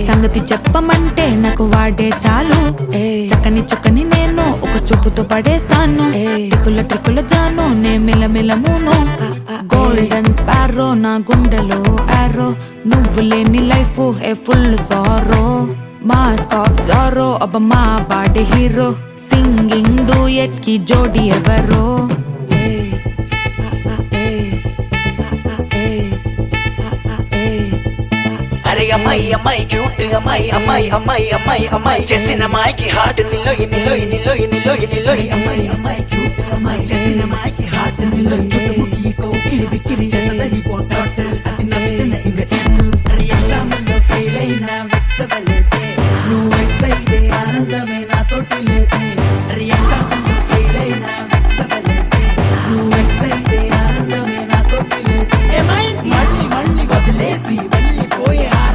సంగతి చెప్పమంటే నాకు వాడే చాలు చక్కని చుక్కని నేను ఒక చూపుతో పడేస్తాను ట్రిక్కుల జాను నే మిలమిలమును గోల్డెన్ స్పారో నా గుండెలో ఆరో నువ్వు లేని life A full sorrow mask of sorrow అబ్బ మా బాడీ హీరో సింగింగ్ డూయట్ కి జోడి ఎవరో అరే అమ్మాయి అమ్మాయి క్యూట్ అమ్మాయి అమ్మాయి అమ్మాయి అమ్మాయి అమ్మాయి చేసిన అమ్మాయికి హార్ట్ నిలోయి నిలోయి నిలోయి నిలోయి నిలోయి అమ్మాయి అమ్మాయి క్యూట్ అమ్మాయి చేసిన అమ్మాయికి హార్ట్ నిలోయి చుట్టుముట్టి కోకిలి బిక్కిరి చేసదని పోతాట్ అది నవ్వుతున్న ఇంక చెట్టు అరే ఎగ్జామ్ లో ఫెయిల్ అయినా వెక్సవలేదే నువ్వు ఎక్సైతే ఆనందమైన